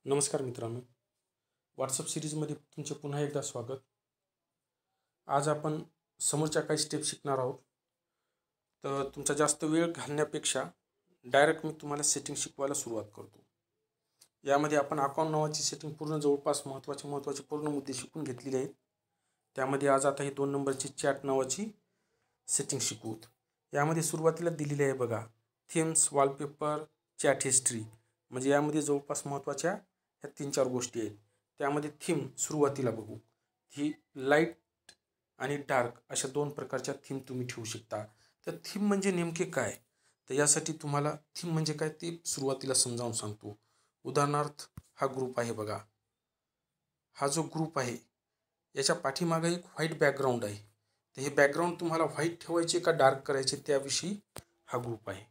नमस्कार मित्रांनो, व्हॉट्सअप सिरीजमध्ये तुमचे पुन्हा एकदा स्वागत. आज आपण समोरच्या काही स्टेप शिकणार आहोत. तर तुमचा जास्त वेळ घालण्यापेक्षा डायरेक्ट मी तुम्हाला सेटिंग शिकवायला सुरुवात करतो. यामध्ये आपण अकाउंट नावाची सेटिंग पूर्ण जवळपास महत्त्वाचे पूर्ण मुद्दे शिकून घेतलेले आहेत. त्यामध्ये आज आता ही 2 नंबरची चॅट नावाची सेटिंग शिकवू. यामध्ये सुरुवातीला दिलेली आहे बघा, थीम्स, वॉलपेपर, चॅट हिस्ट्री. म्हणजे यामध्ये जवळपास महत्त्वाच्या ह्या 3-4 गोष्टी आहेत. त्यामध्ये थीम सुरुवातीला बघू. ही लाईट आणि डार्क अशा 2 प्रकारच्या थीम तुम्ही ठेवू शकता. तर थीम म्हणजे नेमके काय, तर यासाठी तुम्हाला थीम म्हणजे काय ते सुरुवातीला समजावून सांगतो. उदाहरणार्थ हा ग्रुप आहे बघा. हा जो ग्रुप आहे याच्या पाठीमागे एक व्हाईट बॅकग्राऊंड आहे. तर हे बॅकग्राऊंड तुम्हाला व्हाईट ठेवायचे का डार्क करायचे त्याविषयी हा ग्रुप आहे.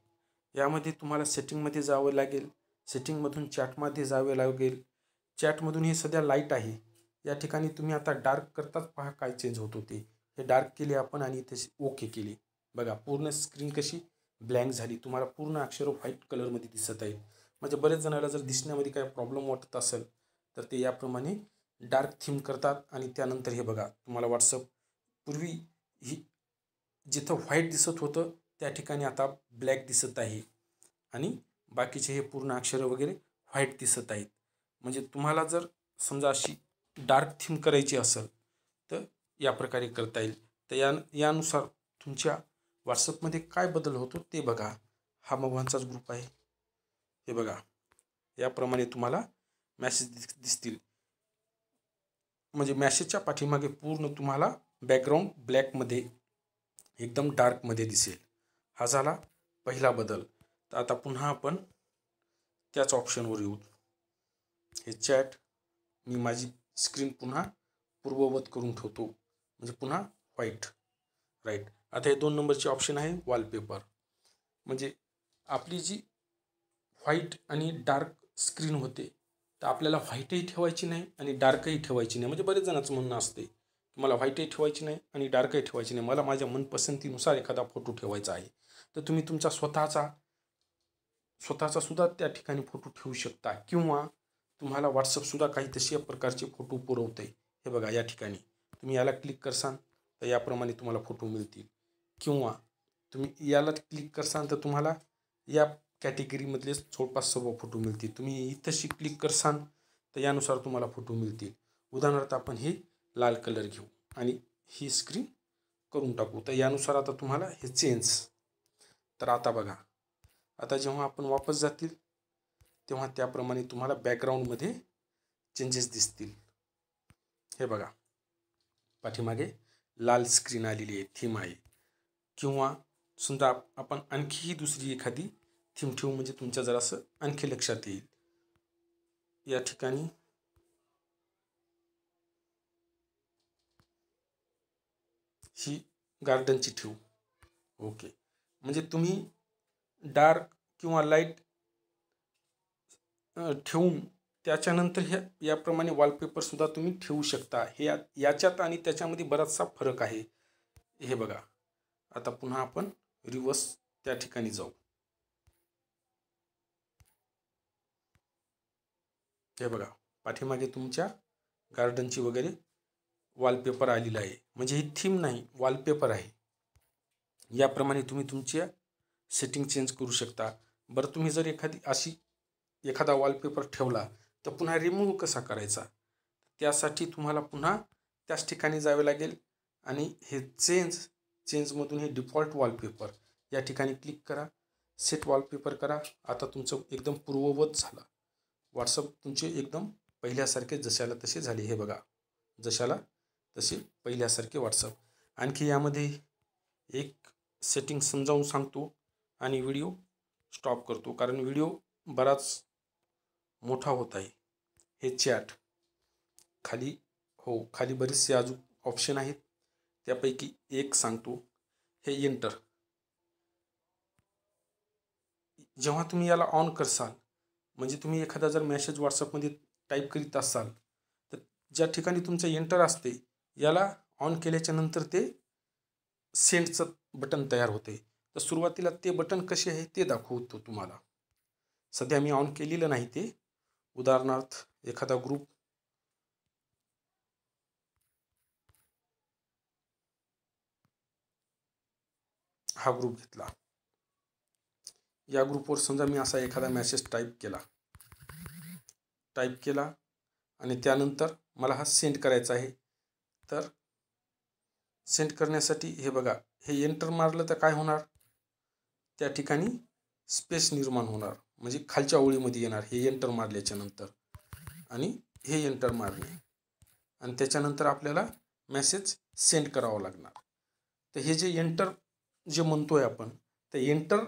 यामध्ये तुम्हाला सेटिंगमध्ये जावं लागेल. सेटिंगमधून चॅटमध्ये जावे लागेल. चॅटमधून हे सध्या लाईट आहे. या ठिकाणी तुम्ही आता डार्क करताच पहा काय चेंज होत होते. हे डार्क केले आपण आणि इथे ओके केले. बघा पूर्ण स्क्रीन कशी ब्लँक झाली. तुम्हाला पूर्ण अक्षर व्हाईट कलरमध्ये दिसत आहेत. म्हणजे बरेच जणांना जर दिसण्यामध्ये काय प्रॉब्लेम वाटत असेल तर ते याप्रमाणे डार्क थीम करतात. आणि त्यानंतर हे बघा, तुम्हाला व्हॉट्सअप पूर्वी ही जिथं व्हाईट दिसत होतं त्या ठिकाणी आता ब्लॅक दिसत आहे आणि बाकीचे हे पूर्ण अक्षर वगैरे व्हाईट दिसत आहेत. म्हणजे तुम्हाला जर समजा अशी डार्क थीम करायची असेल तर या प्रकारे करता येईल. तर यानुसार तुमच्या व्हॉट्सअपमध्ये काय बदल होतो ते बघा. हा मगवांचाच ग्रुप आहे. हे बघा, याप्रमाणे तुम्हाला मॅसेज दिसतील. म्हणजे मॅसेजच्या पाठीमागे पूर्ण तुम्हाला बॅकग्राऊंड ब्लॅकमध्ये एकदम डार्कमध्ये दिसेल. हा झाला पहिला बदल. तर आता पुन्हा आपण त्याच ऑप्शनवर येऊ. हे चॅट मी माझी स्क्रीन पुन्हा पूर्ववत करून ठेवतो. म्हणजे पुन्हा व्हाईट राईट. आता हे 2 नंबरचे ऑप्शन आहे वॉलपेपर. म्हणजे आपली जी व्हाईट आणि डार्क स्क्रीन होते तर आपल्याला व्हाईटही ठेवायची नाही आणि डार्कही ठेवायची नाही. म्हणजे बरेच जणांचं म्हणणं असते की मला व्हाईटही ठेवायची नाही आणि डार्कही ठेवायची नाही, मला माझ्या मनपसंतीनुसार एखादा फोटो ठेवायचा आहे. तर तुम्ही तुमचा स्वतःचा सुद्धा त्या ठिकाणी फोटो ठेवू शकता. किंवा तुम्हाला व्हॉट्सअपसुद्धा काही तशा प्रकारचे फोटो पुरवते. हे बघा, या ठिकाणी तुम्ही याला क्लिक करसाल तर याप्रमाणे तुम्हाला फोटो मिळतील. किंवा तुम्ही याला क्लिक करसाल तर तुम्हाला या कॅटेगरीमधले जवळपास सर्व फोटो मिळतील. तुम्ही इथंशी क्लिक करसाल तर यानुसार तुम्हाला फोटो मिळतील. उदाहरणार्थ आपण हे लाल कलर घेऊ आणि ही स्क्रीन करून टाकू. तर यानुसार आता तुम्हाला हे चेंज. तर आता बघा, आता जेव्हा आपण वापस जातील तेव्हा त्याप्रमाणे तुम्हाला बॅकग्राऊंडमध्ये चेंजेस दिसतील. हे बघा, पाठीमागे लाल स्क्रीन आलेली आहे, थीम आहे. किंवा समजा आपण आणखीही दुसरी एखादी थीम ठेवू म्हणजे तुमच्या जरासं आणखी लक्षात येईल. या ठिकाणी ही गार्डनची ठेवू. ओके. म्हणजे तुम्ही डार्क किंवा लाईट ठेवून त्याच्यानंतर याप्रमाणे वॉलपेपरसुद्धा तुम्ही ठेवू शकता. याच्यात आणि त्याच्यामध्ये बराचसा फरक आहे. हे बघा, आता पुन्हा आपण रिवर्स त्या ठिकाणी जाऊ. हे बघा, पाठीमागे तुमच्या गार्डनची वगैरे वॉलपेपर आलेला आहे. म्हणजे ही थीम नाही, वॉलपेपर आहे. याप्रमाणे तुम्ही तुमच्या सेटिंग चेंज करू शकता. बरं, तुम्ही जर एखादा वॉलपेपर ठेवला तर पुन्हा रिमूव्ह कसा करायचा, त्यासाठी तुम्हाला पुन्हा त्याच ठिकाणी जावे लागेल आणि हे चेंजमधून हे डिफॉल्ट वॉलपेपर या ठिकाणी क्लिक करा. सेट वॉलपेपर करा. आता तुमचं एकदम पूर्ववत झालं. व्हॉट्सअप तुमचे एकदम पहिल्यासारखे जशाला तसे झाले. हे बघा, जशाला तसे पहिल्यासारखे व्हॉट्सअप. आणखी यामध्ये एक सेटिंग समजावून सांगतो आणि व्हिडिओ स्टॉप करतो, कारण व्हिडिओ बराच मोठा होत आहे. हे चॅट खाली बरेचसे अजून ऑप्शन आहेत. त्यापैकी एक सांगतो. हे एंटर. जेव्हा तुम्ही याला ऑन करसाल म्हणजे तुम्ही एखादा जर मेसेज व्हॉट्सअपमध्ये टाईप करीत असाल तर ज्या ठिकाणी तुमचं एंटर असते याला ऑन केल्याच्या नंतर ते सेंडचं बटन तयार होते. तर सुरुवातीला ते बटन कसे आहे ते दाखवतो तुम्हाला. सध्या मी ऑन केलेलं नाही ते. उदाहरणार्थ एखादा ग्रुप हा ग्रुप घेतला, या ग्रुपवर समजा मी असा एखादा मेसेज टाईप केला आणि त्यानंतर मला हा सेंड करायचा आहे. तर सेंड करण्यासाठी हे बघा, हे एंटर मारलं तर काय होणार, त्या ठिकाणी स्पेस निर्माण होणार, म्हणजे खालच्या ओळीमध्ये येणार. हे एंटर मारल्याच्या नंतर आणि हे एंटर मारणे आणि त्याच्यानंतर आपल्याला मेसेज सेंड करावा लागणार. तर हे जे एंटर जे म्हणतोय आपण, तर एंटर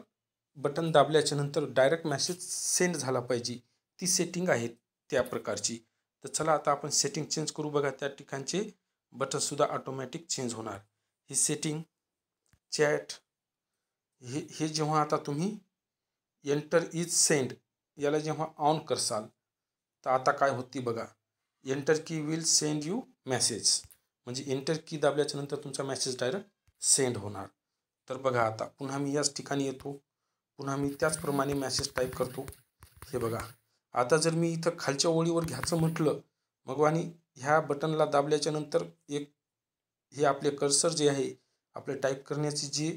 बटन दाबल्याच्या नंतर डायरेक्ट मेसेज सेंड झाला पाहिजे, ती सेटिंग आहे त्या प्रकारची. तर चला आता आपण सेटिंग चेंज करू. बघा, त्या ठिकाणचे बटनसुद्धा ऑटोमॅटिक चेंज होणार. ही सेटिंग चॅट हे जेव्हा आता तुम्ही एंटर इज सेंड याला जेव्हा ऑन करसाल तर आता काय होती बघा, एंटर की विल सेंड यू मेसेज, म्हणजे एंटर की दाबल्याच्या नंतर तुमचा मेसेज डायरेक्ट सेंड होणार. तर बघा, आता पुन्हा मी याच ठिकाणी येतो, पुन्हा मी त्याचप्रमाणे मेसेज टाईप करतो. हे बघा, आता जर मी इथं खालच्या ओळीवर घ्यायचं म्हटलं मग आणि ह्या बटनला दाबल्याच्या नंतर एक हे आपले कर्सर जे आहे, आपले टाईप करण्याची जी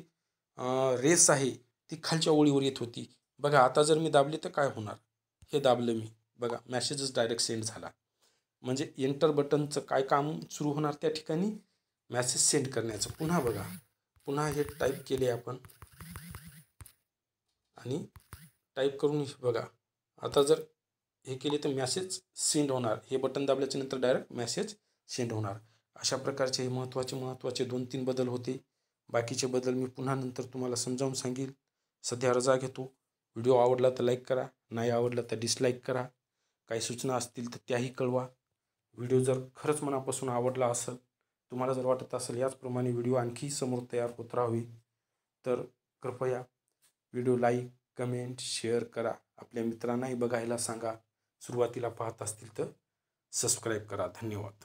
रेस आहे ती खालच्या ओळीवर येत होती. बघा, आता जर मी दाबले तर काय होणार, हे दाबलं मी, बघा मेसेजच डायरेक्ट सेंड झाला. म्हणजे एंटर बटनचं काय काम सुरू होणार त्या ठिकाणी, मेसेज सेंड करण्याचं. पुन्हा बघा, पुन्हा हे टाईप केले आपण आणि टाईप करून बघा, आता जर हे केले तर मेसेज सेंड होणार. हे बटन दाबल्याच्या नंतर डायरेक्ट मेसेज सेंड होणार. अशा प्रकारचे महत्त्वाचे 2-3 बदल होते. बाकीचे बदल मी पुन्हा नंतर तुम्हाला समजावून सांगेल. सध्या रजा घेतो. व्हिडिओ आवडला तर लाईक करा, नाही आवडला तर डिसलाईक करा. काही सूचना असतील तर त्याही कळवा. व्हिडिओ जर खरंच मनापासून आवडला असेल, तुम्हाला जर वाटत असेल याचप्रमाणे व्हिडिओ आणखी समोर तयार होत राहावी, तर कृपया व्हिडिओ लाईक, कमेंट, शेअर करा. आपल्या मित्रांनाही बघायला सांगा. सुरुवातीला पाहत असतील तर सबस्क्राईब करा. धन्यवाद.